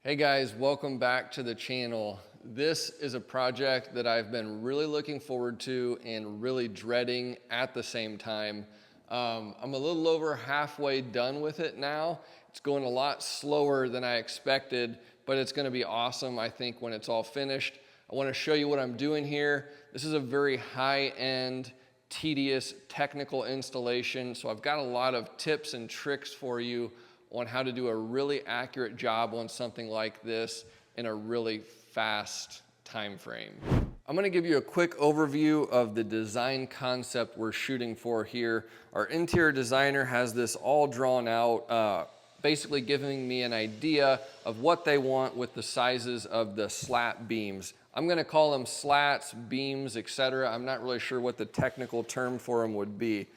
Hey guys, welcome back to the channel. This is a project that I've been really looking forward to and really dreading at the same time. I'm a little over halfway done with it now. It's going a lot slower than I expected, but it's going to be awesome, I think, when it's all finished. I want to show you what I'm doing here. This is a very high-end, tedious, technical installation, so I've got a lot of tips and tricks for you on how to do a really accurate job on something like this in a really fast time frame. I'm gonna give you a quick overview of the design concept we're shooting for here. Our interior designer has this all drawn out, basically giving me an idea of what they want with the sizes of the slat beams. I'm gonna call them slats, beams, etc. I'm not really sure what the technical term for them would be.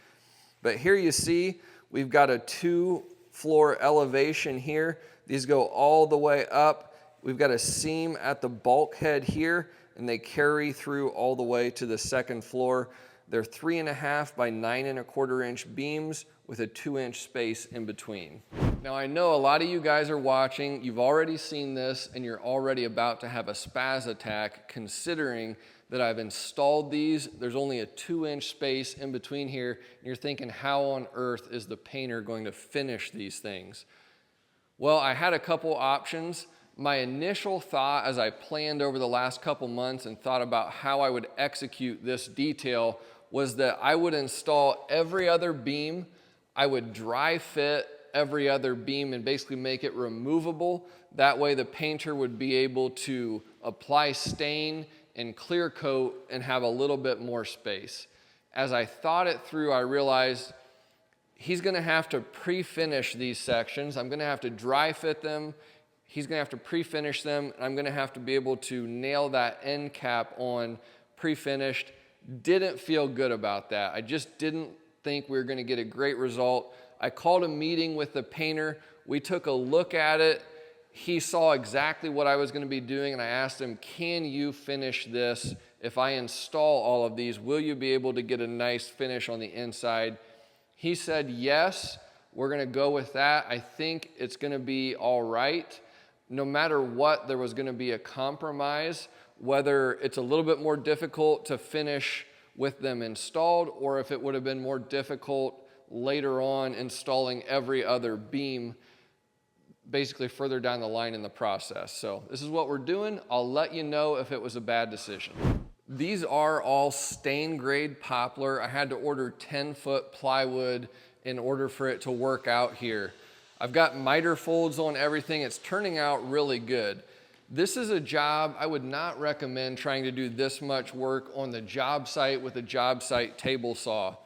But here you see, we've got a 2-floor elevation here. These go all the way up. We've got a seam at the bulkhead here, and they carry through all the way to the second floor. They're 3.5 by 9.25 inch beams with a 2-inch space in between. Now I know a lot of you guys are watching, you've already seen this, and you're already about to have a spaz attack considering that I've installed these. There's only a 2-inch space in between here, and you're thinking, how on earth is the painter going to finish these things? Well, I had a couple options. My initial thought as I planned over the last couple months and thought about how I would execute this detail was that I would install every other beam, I would dry fit every other beam and basically make it removable. That way the painter would be able to apply stain and clear coat and have a little bit more space. As I thought it through, I realized he's gonna have to pre-finish these sections. I'm gonna have to dry fit them. He's gonna have to pre-finish them. And I'm gonna have to be able to nail that end cap on pre-finished. Didn't feel good about that. I just didn't think we were gonna get a great result. I called a meeting with the painter. We took a look at it. He saw exactly what I was going to be doing, and I asked him, can you finish this? If I install all of these, will you be able to get a nice finish on the inside? He said, yes, we're going to go with that. I think it's going to be all right. No matter what, there was going to be a compromise, whether it's a little bit more difficult to finish with them installed, or if it would have been more difficult later on installing every other beam basically further down the line in the process. So this is what we're doing. I'll let you know if it was a bad decision. These are all stain grade poplar. I had to order 10-foot plywood in order for it to work out here. I've got miter folds on everything. It's turning out really good. This is a job I would not recommend trying to do this much work on the job site with a job site table saw.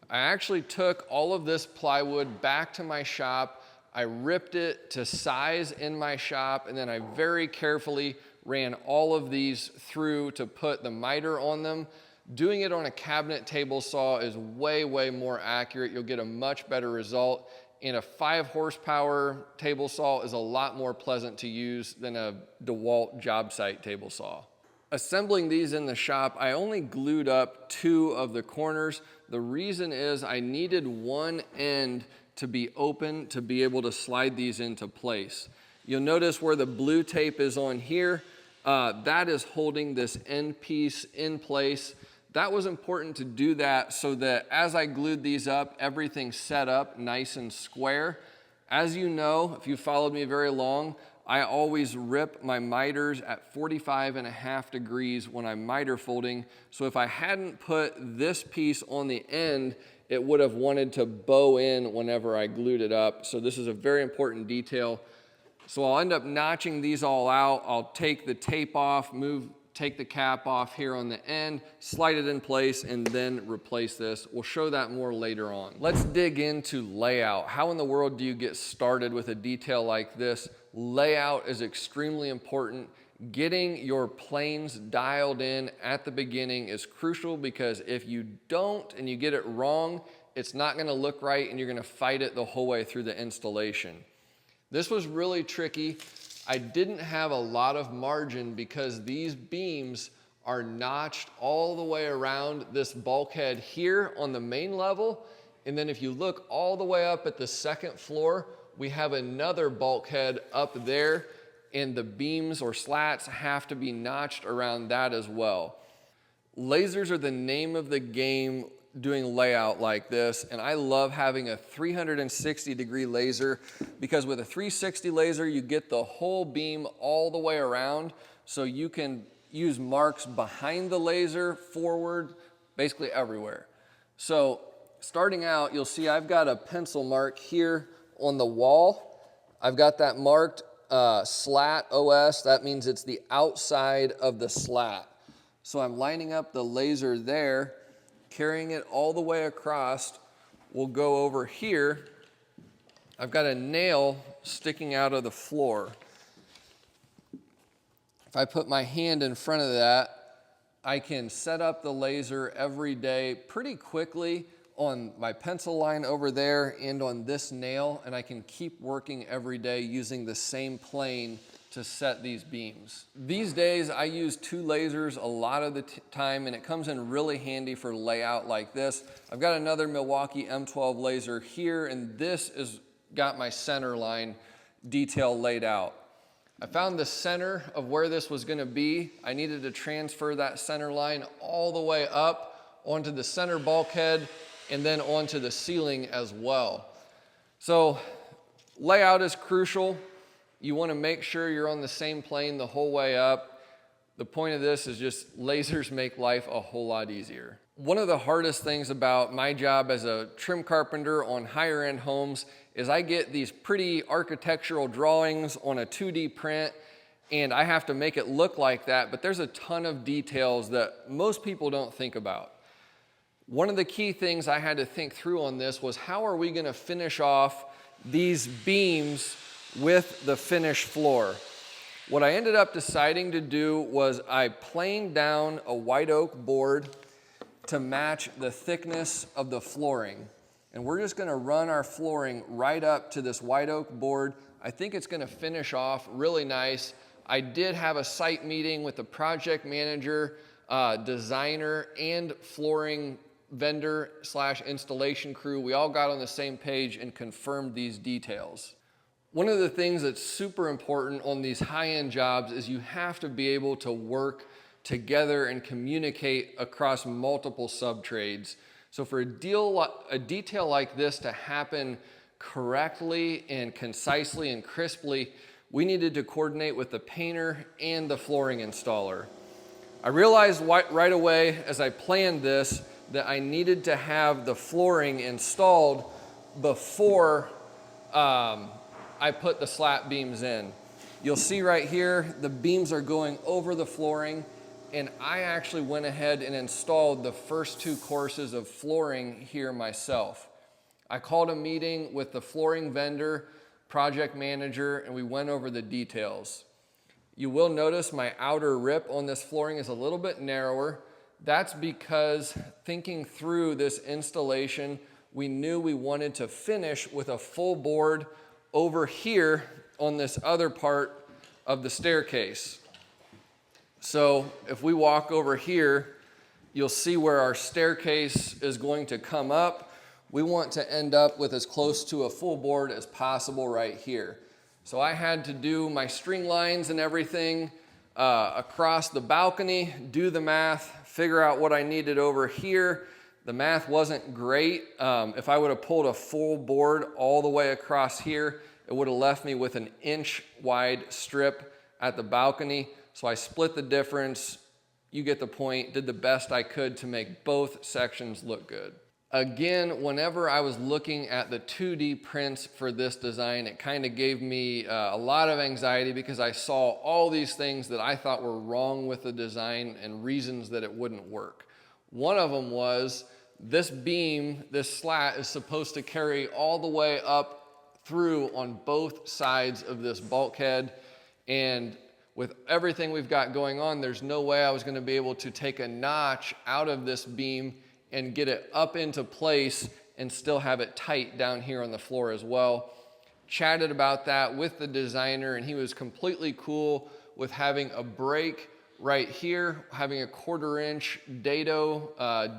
I actually took all of this plywood back to my shop. I ripped it to size in my shop, and then I very carefully ran all of these through to put the miter on them. Doing it on a cabinet table saw is way, way more accurate. You'll get a much better result. And a 5-horsepower table saw is a lot more pleasant to use than a DeWalt job site table saw. Assembling these in the shop, I only glued up 2 of the corners. The reason is I needed one end to be open to be able to slide these into place. You'll notice where the blue tape is on here, that is holding this end piece in place. That was important to do that so that as I glued these up, everything's set up nice and square. As you know, if you followed me very long, I always rip my miters at 45.5 degrees when I'm miter folding. So if I hadn't put this piece on the end, it would have wanted to bow in whenever I glued it up. So this is a very important detail. So I'll end up notching these all out. I'll take the tape off, take the cap off here on the end, slide it in place, and then replace this. We'll show that more later on. Let's dig into layout. How in the world do you get started with a detail like this? Layout is extremely important. Getting your planes dialed in at the beginning is crucial, because if you don't and you get it wrong, it's not gonna look right and you're gonna fight it the whole way through the installation. This was really tricky. I didn't have a lot of margin because these beams are notched all the way around this bulkhead here on the main level. And then if you look all the way up at the second floor, we have another bulkhead up there. and the beams or slats have to be notched around that as well. Lasers are the name of the game doing layout like this, and I love having a 360-degree laser because with a 360 laser, you get the whole beam all the way around, so you can use marks behind the laser, forward, basically everywhere. So starting out, you'll see I've got a pencil mark here on the wall. I've got that marked Slat OS. That means it's the outside of the slat. So I'm lining up the laser there, carrying it all the way across. We'll go over here. I've got a nail sticking out of the floor. If I put my hand in front of that, I can set up the laser every day pretty quickly on my pencil line over there and on this nail, and I can keep working every day using the same plane to set these beams. These days I use 2 lasers a lot of the time, and it comes in really handy for layout like this. I've got another Milwaukee M12 laser here, and this has got my center line detail laid out. I found the center of where this was going to be. I needed to transfer that center line all the way up onto the center bulkhead and then onto the ceiling as well. So layout is crucial. You want to make sure you're on the same plane the whole way up. The point of this is just lasers make life a whole lot easier. One of the hardest things about my job as a trim carpenter on higher end homes is I get these pretty architectural drawings on a 2D print, and I have to make it look like that, but there's a ton of details that most people don't think about. One of the key things I had to think through on this was how are we going to finish off these beams with the finished floor? What I ended up deciding to do was I planed down a white oak board to match the thickness of the flooring. And we're just going to run our flooring right up to this white oak board. I think it's going to finish off really nice. I did have a site meeting with the project manager, designer, and flooring vendor / installation crew. We all got on the same page and confirmed these details. One of the things that's super important on these high-end jobs is you have to be able to work together and communicate across multiple sub-trades. So for a detail like this to happen correctly and concisely and crisply, we needed to coordinate with the painter and the flooring installer. I realized right away as I planned this that I needed to have the flooring installed before I put the slat beams in. You'll see right here, the beams are going over the flooring, and I actually went ahead and installed the first 2 courses of flooring here myself. I called a meeting with the flooring vendor, project manager, and we went over the details. You will notice my outer rip on this flooring is a little bit narrower. That's because thinking through this installation, we knew we wanted to finish with a full board over here on this other part of the staircase. So if we walk over here, you'll see where our staircase is going to come up. We want to end up with as close to a full board as possible right here. So I had to do my string lines and everything across the balcony, do the math, figure out what I needed over here. The math wasn't great. If I would have pulled a full board all the way across here, it would have left me with an 1-inch wide strip at the balcony. So I split the difference. You get the point. Did the best I could to make both sections look good. Again, whenever I was looking at the 2D prints for this design, it kind of gave me a lot of anxiety because I saw all these things that I thought were wrong with the design and reasons that it wouldn't work. One of them was this beam, this slat, is supposed to carry all the way up through on both sides of this bulkhead, and with everything we've got going on, there's no way I was going to be able to take a notch out of this beam and get it up into place and still have it tight down here on the floor as well. Chatted about that with the designer, and he was completely cool with having a break right here, having a 1/4 inch dado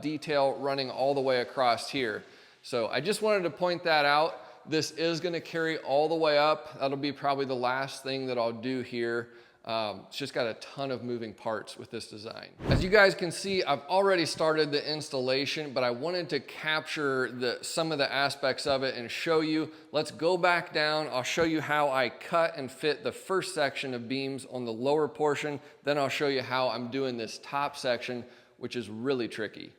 detail running all the way across here. So I just wanted to point that out. This is gonna carry all the way up. That'll be probably the last thing that I'll do here. It's just got a ton of moving parts with this design. As you guys can see, I've already started the installation, but I wanted to capture some of the aspects of it and show you. Let's go back down. I'll show you how I cut and fit the first section of beams on the lower portion. Then I'll show you how I'm doing this top section, which is really tricky.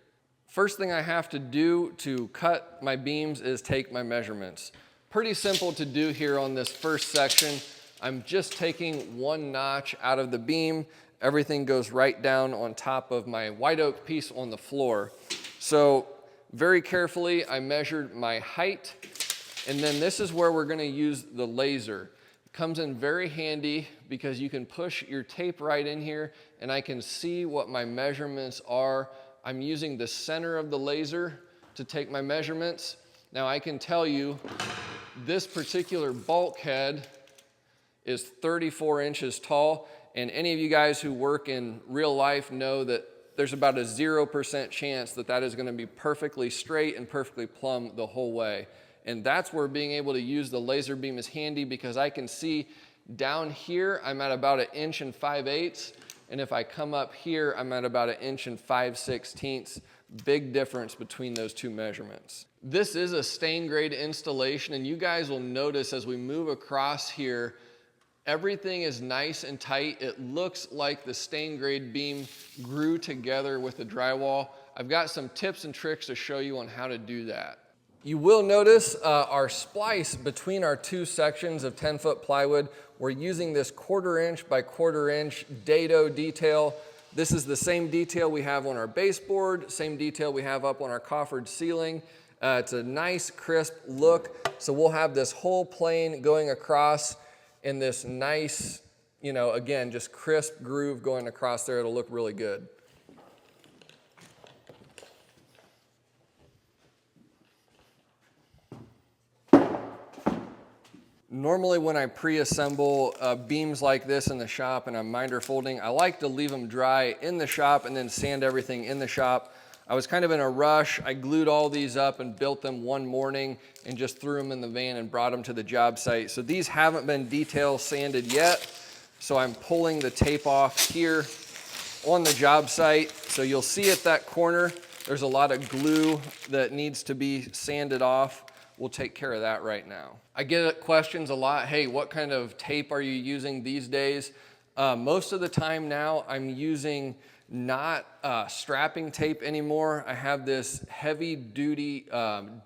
First thing I have to do to cut my beams is take my measurements. Pretty simple to do here on this first section. I'm just taking one notch out of the beam. Everything goes right down on top of my white oak piece on the floor. So very carefully, I measured my height, and then this is where we're gonna use the laser. It comes in very handy because you can push your tape right in here and I can see what my measurements are. I'm using the center of the laser to take my measurements. Now I can tell you this particular bulkhead is 34 inches tall, and any of you guys who work in real life know that there's about a 0% chance that that is gonna be perfectly straight and perfectly plumb the whole way. And that's where being able to use the laser beam is handy, because I can see down here, I'm at about 1 5/8 inches, and if I come up here, I'm at about 1 5/16 inches. Big difference between those two measurements. This is a stain grade installation, and you guys will notice as we move across here, everything is nice and tight. It looks like the stain grade beam grew together with the drywall. I've got some tips and tricks to show you on how to do that. You will notice our splice between our two sections of 10-foot plywood. We're using this 1/4 inch by 1/4 inch dado detail. This is the same detail we have on our baseboard, same detail we have up on our coffered ceiling. It's a nice crisp look. So we'll have this whole plane going across in this nice, again, just crisp groove going across there. It'll look really good. Normally when I pre-assemble beams like this in the shop and I'm minder folding, I like to leave them dry in the shop and then sand everything in the shop. I was kind of in a rush. I glued all these up and built them one morning and just threw them in the van and brought them to the job site. So these haven't been detail sanded yet. So I'm pulling the tape off here on the job site. So you'll see at that corner, there's a lot of glue that needs to be sanded off. We'll take care of that right now. I get questions a lot. Hey, what kind of tape are you using these days? Most of the time now I'm using not strapping tape anymore. I have this heavy duty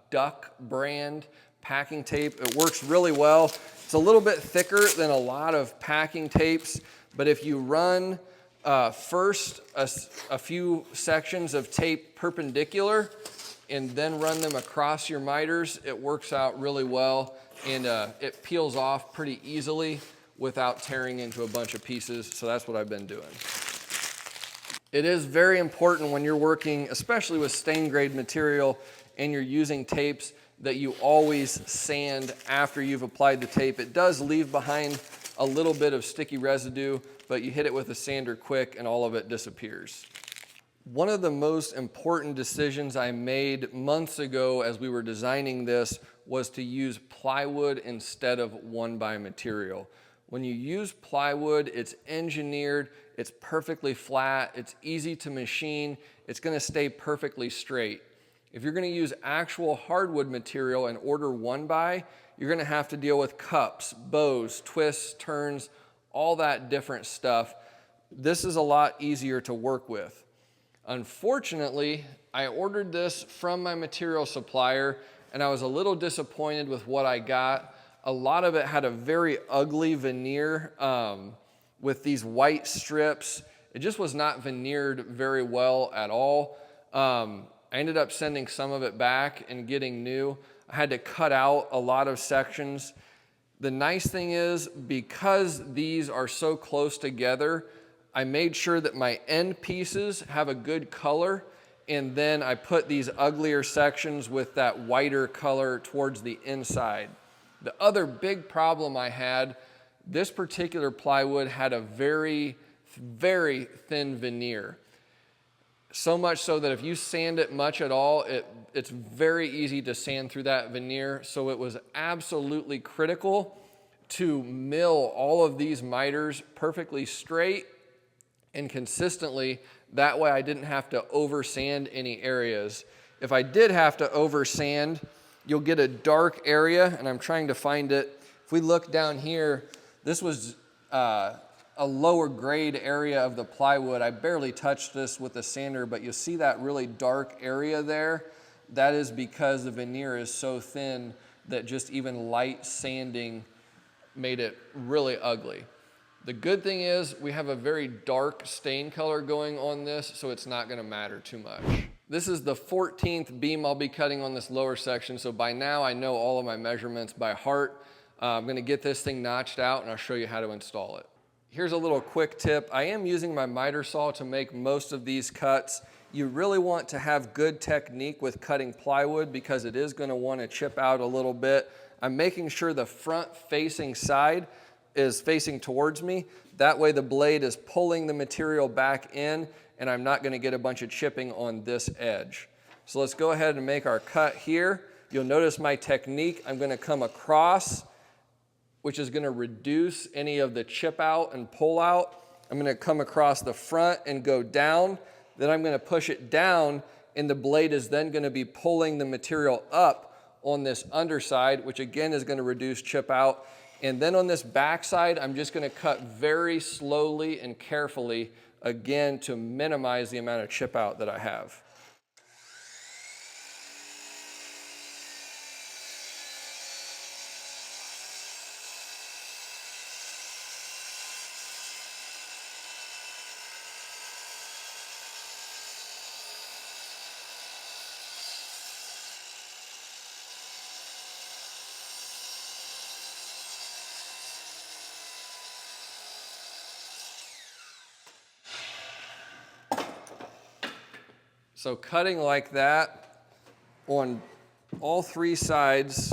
Duck brand packing tape. It works really well. It's a little bit thicker than a lot of packing tapes, but if you run first a few sections of tape perpendicular and then run them across your miters, it works out really well, and it peels off pretty easily without tearing into a bunch of pieces. So that's what I've been doing. It is very important when you're working, especially with stain grade material, and you're using tapes, that you always sand after you've applied the tape. It does leave behind a little bit of sticky residue, but you hit it with a sander quick and all of it disappears. One of the most important decisions I made months ago as we were designing this was to use plywood instead of 1x material. When you use plywood, it's engineered, it's perfectly flat, it's easy to machine, it's gonna stay perfectly straight. If you're gonna use actual hardwood material and order 1x, you're gonna have to deal with cups, bows, twists, turns, all that different stuff. This is a lot easier to work with. Unfortunately, I ordered this from my material supplier and I was a little disappointed with what I got. A lot of it had a very ugly veneer with these white strips. It just was not veneered very well at all. I ended up sending some of it back and getting new. I had to cut out a lot of sections. The nice thing is, because these are so close together, I made sure that my end pieces have a good color, and then I put these uglier sections with that whiter color towards the inside. The other big problem I had, this particular plywood had a very, very thin veneer. So much so that if you sand it much at all, it's very easy to sand through that veneer. So it was absolutely critical to mill all of these miters perfectly straight and consistently. That way I didn't have to over sand any areas. If I did have to over sand, you'll get a dark area, and I'm trying to find it. If we look down here, this was a lower grade area of the plywood. I barely touched this with the sander, but you see that really dark area there? That is because the veneer is so thin that just even light sanding made it really ugly. The good thing is we have a very dark stain color going on this, so it's not gonna matter too much. This is the 14th beam I'll be cutting on this lower section, so by now I know all of my measurements by heart. I'm gonna get this thing notched out and I'll show you how to install it. Here's a little quick tip. I am using my miter saw to make most of these cuts. You really want to have good technique with cutting plywood because it is gonna wanna chip out a little bit. I'm making sure the front facing side is facing towards me. That way the blade is pulling the material back in and I'm not gonna get a bunch of chipping on this edge. So let's go ahead and make our cut here. You'll notice my technique. I'm gonna come across, which is gonna reduce any of the chip out and pull out. I'm gonna come across the front and go down. Then I'm gonna push it down and the blade is then gonna be pulling the material up on this underside, which again is gonna reduce chip out. And then on this back side, I'm just gonna cut very slowly and carefully, again, to minimize the amount of chip out that I have. So cutting like that on all three sides,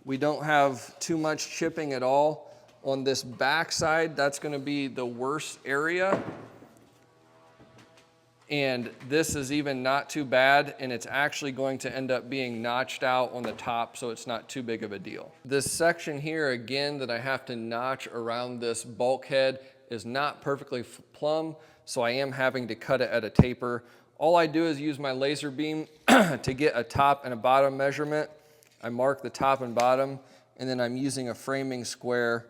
we don't have too much chipping at all. On this back side, that's gonna be the worst area. And this is even not too bad, and it's actually going to end up being notched out on the top, so it's not too big of a deal. This section here, again, that I have to notch around this bulkhead is not perfectly plumb, so I am having to cut it at a taper. All I do is use my laser beam to get a top and a bottom measurement. I mark the top and bottom, and then I'm using a framing square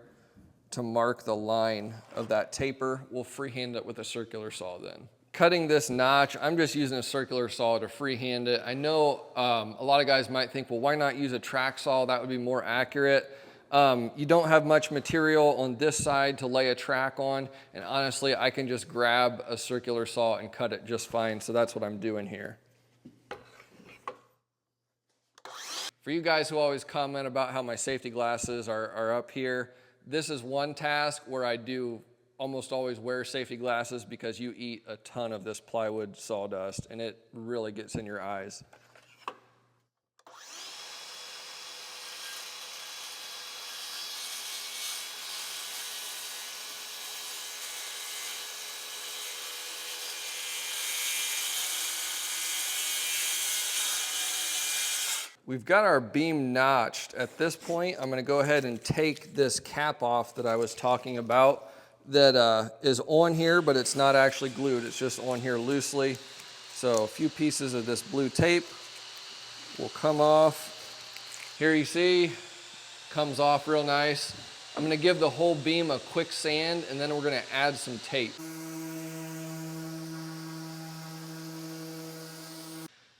to mark the line of that taper. We'll freehand it with a circular saw then. Cutting this notch, I'm just using a circular saw to freehand it. I know a lot of guys might think, well, why not use a track saw? That would be more accurate. You don't have much material on this side to lay a track on, and honestly, I can just grab a circular saw and cut it just fine, so that's what I'm doing here. For you guys who always comment about how my safety glasses are up here, this is one task where I do almost always wear safety glasses because you eat a ton of this plywood sawdust, and it really gets in your eyes. We've got our beam notched. At this point, I'm gonna go ahead and take this cap off that I was talking about that is on here, but it's not actually glued. It's just on here loosely. So a few pieces of this blue tape will come off. Here you see, comes off real nice. I'm gonna give the whole beam a quick sand, and then we're gonna add some tape.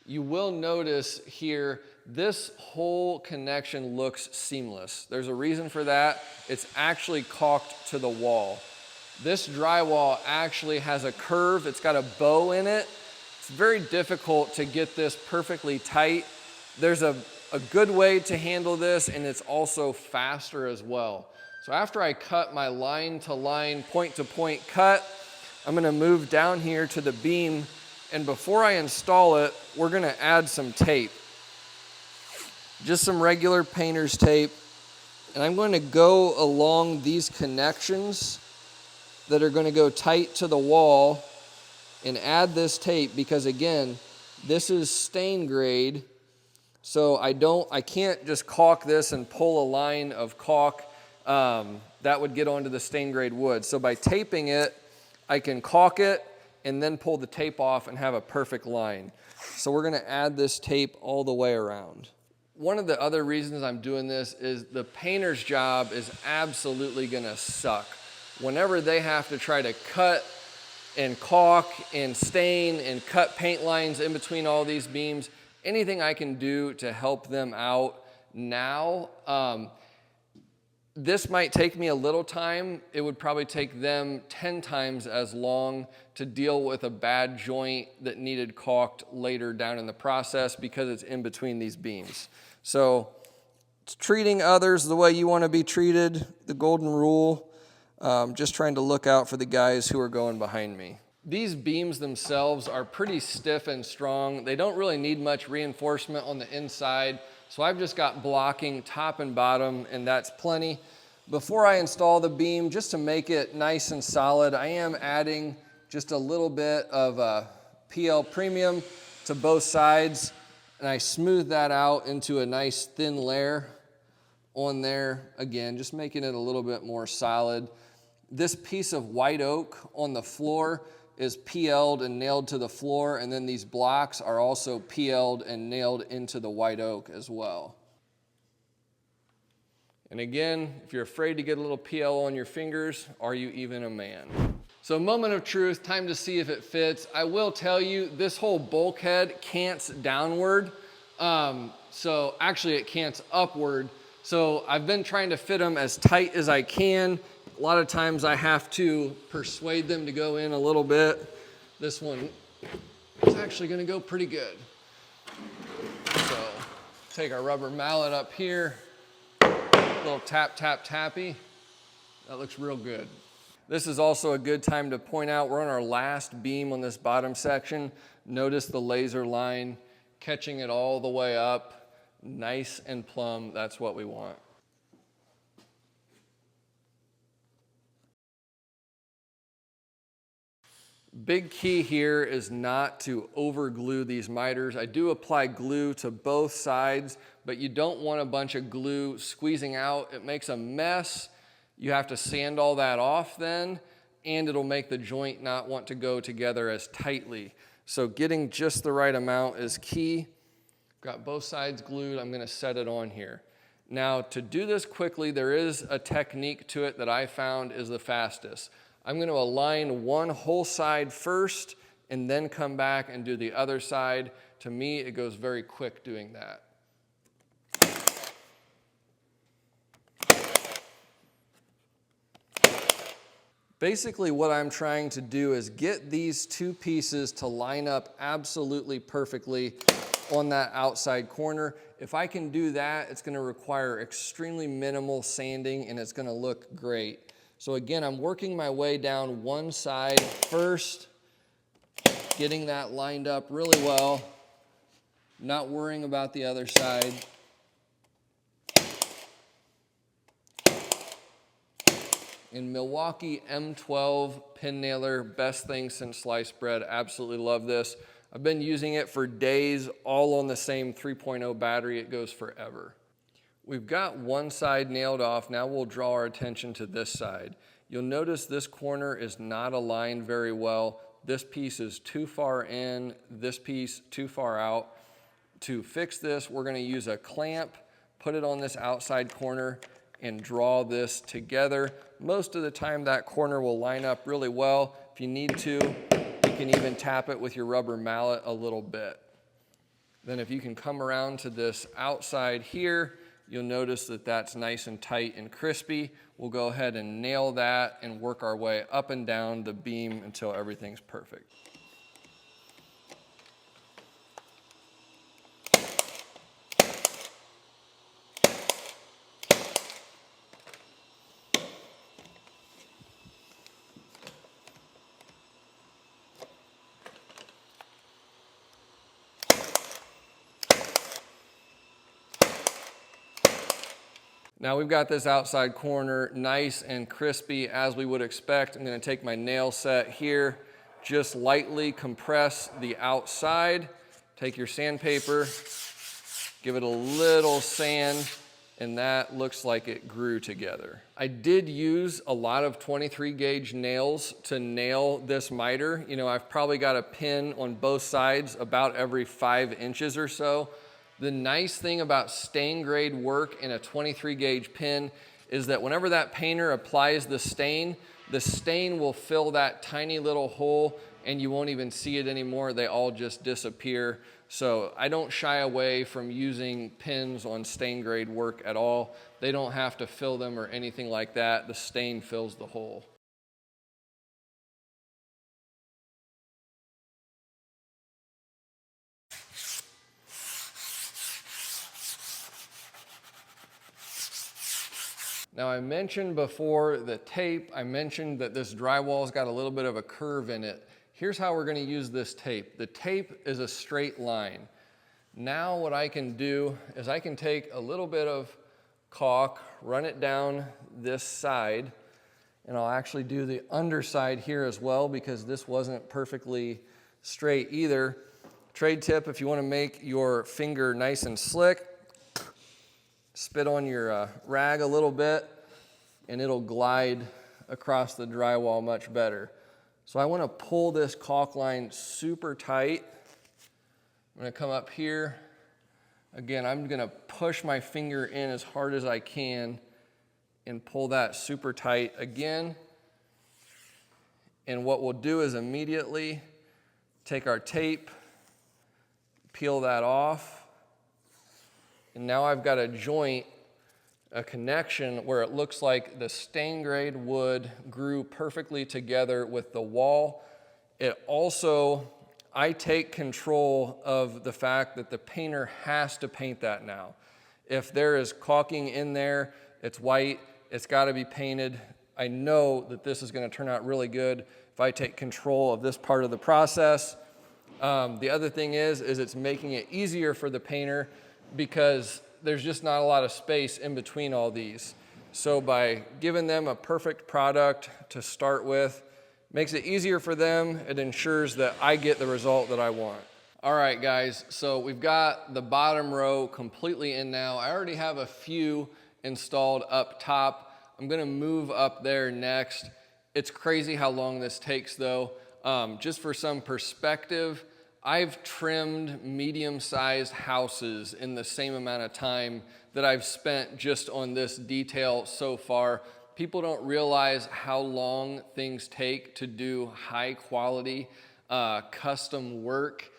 You will notice here, this whole connection looks seamless. There's a reason for that. It's actually caulked to the wall. This drywall actually has a curve. It's got a bow in it. It's very difficult to get this perfectly tight. There's a good way to handle this, and it's also faster as well. So after I cut my line to line, point to point cut, I'm gonna move down here to the beam, and before I install it, we're gonna add some tape. Just some regular painter's tape. And I'm going to go along these connections that are going to go tight to the wall. and add this tape because, again, this is stain grade. So I can't just caulk this and pull a line of caulk. That would get onto the stain grade wood. So by taping it, I can caulk it and then pull the tape off and have a perfect line. So we're gonna add this tape all the way around. One of the other reasons I'm doing this is the painter's job is absolutely gonna suck. Whenever they have to try to cut and caulk and stain and cut paint lines in between all these beams, anything I can do to help them out now. This might take me a little time. It would probably take them 10 times as long to deal with a bad joint that needed caulked later down in the process because it's in between these beams. So it's treating others the way you want to be treated, the golden rule. Just trying to look out for the guys who are going behind me. These beams themselves are pretty stiff and strong. They don't really need much reinforcement on the inside. So I've just got blocking top and bottom, and that's plenty. Before I install the beam, just to make it nice and solid, I am adding just a little bit of PL Premium to both sides, and I smooth that out into a nice thin layer on there. Again, just making it a little bit more solid. This piece of white oak on the floor is PL'd and nailed to the floor, and then these blocks are also PL'd and nailed into the white oak as well. And again, if you're afraid to get a little PL on your fingers, are you even a man? So moment of truth, time to see if it fits. I will tell you, this whole bulkhead cants downward. So actually it cants upward. So I've been trying to fit them as tight as I can. A lot of times I have to persuade them to go in a little bit. This one is actually gonna go pretty good. So take our rubber mallet up here, little tap, tap, tappy. That looks real good. This is also a good time to point out we're on our last beam on this bottom section. Notice the laser line catching it all the way up, nice and plumb. That's what we want. Big key here is not to over glue these miters. I do apply glue to both sides, but you don't want a bunch of glue squeezing out. It makes a mess. You have to sand all that off then, and it'll make the joint not want to go together as tightly. So getting just the right amount is key. Got both sides glued. I'm gonna set it on here. Now to do this quickly, there is a technique to it that I found is the fastest. I'm going to align one whole side first and then come back and do the other side. To me, it goes very quick doing that. Basically, what I'm trying to do is get these two pieces to line up absolutely perfectly on that outside corner. If I can do that, it's going to require extremely minimal sanding and it's going to look great. So again, I'm working my way down one side first, getting that lined up really well, not worrying about the other side. In Milwaukee M12 pin nailer, best thing since sliced bread, absolutely love this. I've been using it for days, all on the same 3.0 battery, it goes forever. We've got one side nailed off. Now we'll draw our attention to this side. You'll notice this corner is not aligned very well. This piece is too far in, this piece too far out. To fix this, we're going to use a clamp, put it on this outside corner, and draw this together. Most of the time that corner will line up really well. If you need to, you can even tap it with your rubber mallet a little bit. Then if you can come around to this outside here, you'll notice that that's nice and tight and crispy. We'll go ahead and nail that and work our way up and down the beam until everything's perfect. Now we've got this outside corner nice and crispy as we would expect. I'm going to take my nail set here just lightly compress the outside. Take your sandpaper, give it a little sand, and that looks like it grew together. I did use a lot of 23 gauge nails to nail this miter. You know, I've probably got a pin on both sides about every 5 inches or so. The nice thing about stain grade work in a 23 gauge pin is that whenever that painter applies the stain will fill that tiny little hole and you won't even see it anymore. They all just disappear. So I don't shy away from using pins on stain grade work at all. They don't have to fill them or anything like that. The stain fills the hole. Now I mentioned before the tape, I mentioned that this drywall's got a little bit of a curve in it. Here's how we're gonna use this tape. The tape is a straight line. Now what I can do is I can take a little bit of caulk, run it down this side, and I'll actually do the underside here as well because this wasn't perfectly straight either. Trade tip, if you wanna make your finger nice and slick, spit on your rag a little bit and it'll glide across the drywall much better. So I want to pull this caulk line super tight. I'm going to come up here. Again, I'm going to push my finger in as hard as I can and pull that super tight again. And what we'll do is immediately take our tape, peel that off. And now I've got a joint, a connection where it looks like the stain grade wood grew perfectly together with the wall. It also, I take control of the fact that the painter has to paint that now. If there is caulking in there, it's white, it's gotta be painted. I know that this is gonna turn out really good if I take control of this part of the process. The other thing is it's making it easier for the painter because there's just not a lot of space in between all these. So by giving them a perfect product to start with, makes it easier for them. It ensures that I get the result that I want. All right, guys, so we've got the bottom row completely in now. I already have a few installed up top. I'm gonna move up there next. It's crazy how long this takes though. Just for some perspective, I've trimmed medium-sized houses in the same amount of time that I've spent just on this detail so far. People don't realize how long things take to do high-quality custom work,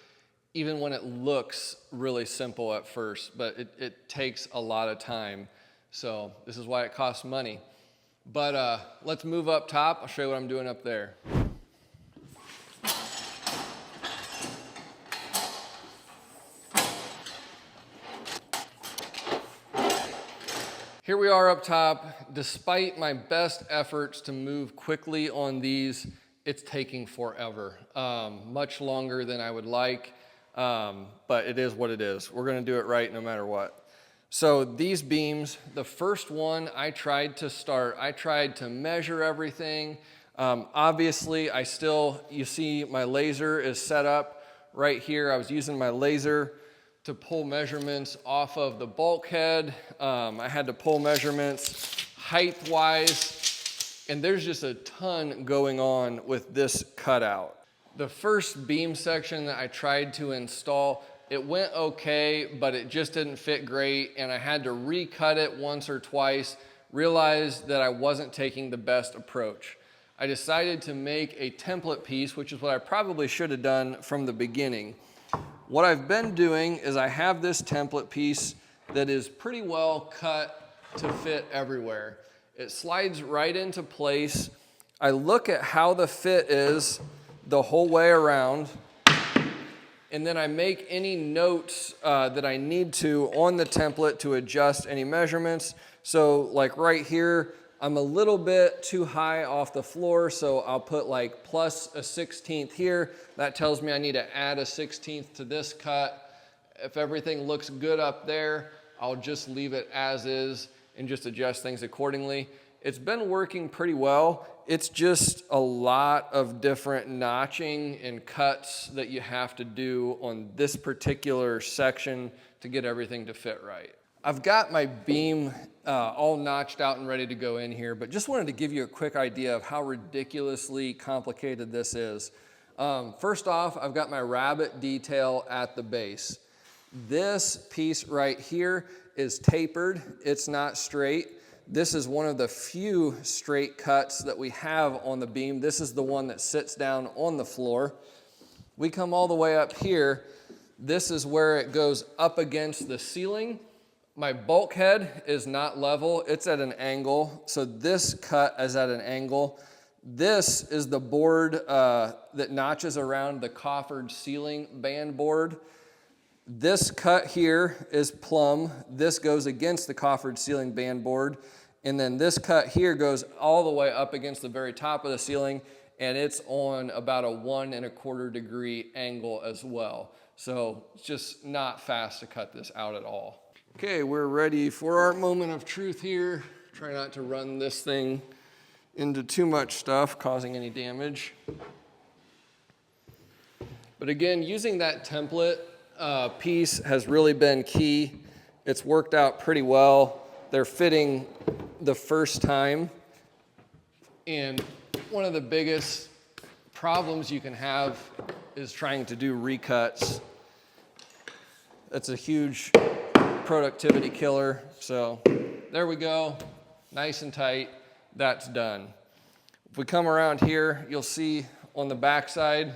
even when it looks really simple at first, but it takes a lot of time. So this is why it costs money. But let's move up top. I'll show you what I'm doing up there. Here we are up top. Despite my best efforts to move quickly on these, it's taking forever, much longer than I would like, but it is what it is. We're gonna do it right no matter what. So these beams, the first one I tried to measure everything. Obviously, you see my laser is set up right here. I was using my laser to pull measurements off of the bulkhead. I had to pull measurements height-wise, and there's just a ton going on with this cutout. The first beam section that I tried to install, it went okay, but it just didn't fit great, and I had to recut it once or twice, realized that I wasn't taking the best approach. I decided to make a template piece, which is what I probably should have done from the beginning. What I've been doing is I have this template piece that is pretty well cut to fit everywhere. It slides right into place. I look at how the fit is the whole way around, and then I make any notes that I need to on the template to adjust any measurements. So like right here, I'm a little bit too high off the floor, so I'll put like plus a 1/16 here. That tells me I need to add a 1/16 to this cut. If everything looks good up there, I'll just leave it as is and just adjust things accordingly. It's been working pretty well. It's just a lot of different notching and cuts that you have to do on this particular section to get everything to fit right. I've got my beam all notched out and ready to go in here, but just wanted to give you a quick idea of how ridiculously complicated this is. First off, I've got my rabbet detail at the base. This piece right here is tapered. It's not straight. This is one of the few straight cuts that we have on the beam. This is the one that sits down on the floor. We come all the way up here. This is where it goes up against the ceiling. My bulkhead is not level, it's at an angle. So this cut is at an angle. This is the board that notches around the coffered ceiling band board. This cut here is plumb. This goes against the coffered ceiling band board. And then this cut here goes all the way up against the very top of the ceiling, and it's on about a 1 1/4 degree angle as well. So it's just not fast to cut this out at all. Okay, we're ready for our moment of truth here. Try not to run this thing into too much stuff, causing any damage. But again, using that template piece has really been key. It's worked out pretty well. They're fitting the first time. And one of the biggest problems you can have is trying to do recuts. That's a huge productivity killer. So there we go, nice and tight, that's done. If we come around here, you'll see on the back side,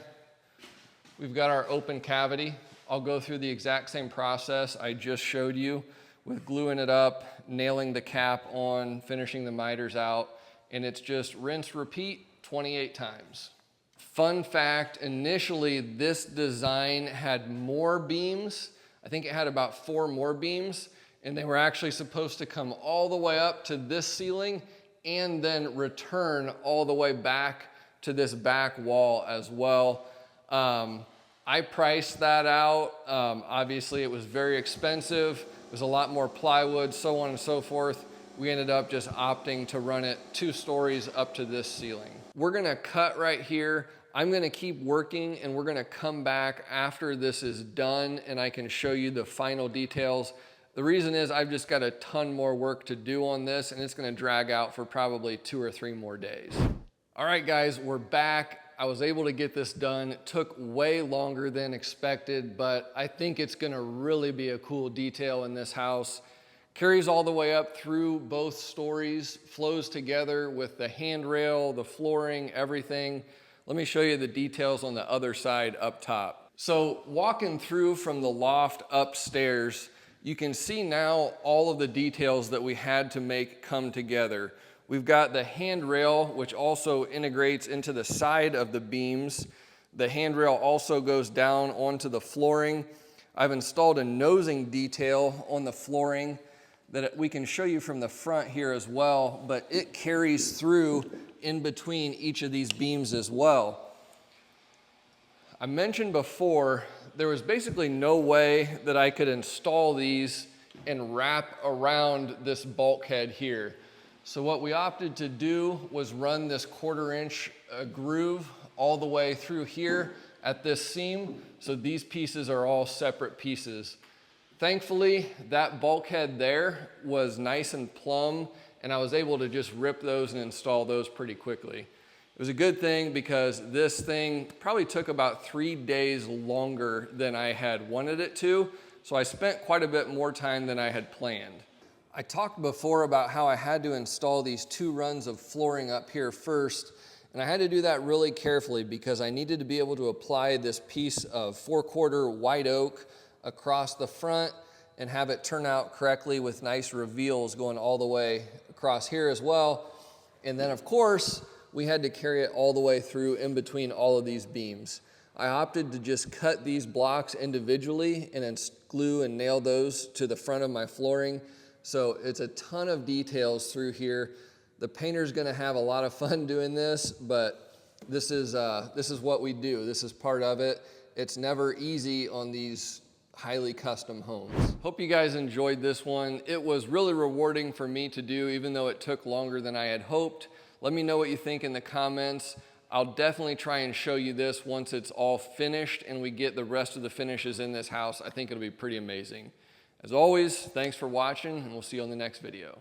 we've got our open cavity. I'll go through the exact same process I just showed you with gluing it up, nailing the cap on, finishing the miters out, and it's just rinse, repeat 28 times. Fun fact, initially this design had more beams. I think it had about 4 more beams, and they were actually supposed to come all the way up to this ceiling and then return all the way back to this back wall as well. I priced that out. Obviously it was very expensive. It was a lot more plywood, so on and so forth. We ended up just opting to run it 2 stories up to this ceiling. We're gonna cut right here. I'm gonna keep working, and we're gonna come back after this is done and I can show you the final details. The reason is I've just got a ton more work to do on this, and it's gonna drag out for probably 2 or 3 more days. All right guys, we're back. I was able to get this done. It took way longer than expected, but I think it's gonna really be a cool detail in this house. Carries all the way up through both stories, flows together with the handrail, the flooring, everything. Let me show you the details on the other side up top. So walking through from the loft upstairs, you can see now all of the details that we had to make come together. We've got the handrail, which also integrates into the side of the beams. The handrail also goes down onto the flooring. I've installed a nosing detail on the flooring that we can show you from the front here as well, but it carries through in between each of these beams as well. I mentioned before, there was basically no way that I could install these and wrap around this bulkhead here. So what we opted to do was run this 1/4 inch groove all the way through here at this seam. So these pieces are all separate pieces. Thankfully, that bulkhead there was nice and plumb, and I was able to just rip those and install those pretty quickly. It was a good thing because this thing probably took about 3 days longer than I had wanted it to, so I spent quite a bit more time than I had planned. I talked before about how I had to install these 2 runs of flooring up here first, and I had to do that really carefully because I needed to be able to apply this piece of 4/4 white oak across the front and have it turn out correctly with nice reveals going all the way across here as well. And then of course, we had to carry it all the way through in between all of these beams. I opted to just cut these blocks individually and then glue and nail those to the front of my flooring. So it's a ton of details through here. The painter's gonna have a lot of fun doing this, but this is what we do. This is part of it. It's never easy on these highly custom homes. Hope you guys enjoyed this one. It was really rewarding for me to do, even though it took longer than I had hoped. Let me know what you think in the comments. I'll definitely try and show you this once it's all finished and we get the rest of the finishes in this house. I think it'll be pretty amazing. As always, thanks for watching, and we'll see you on the next video.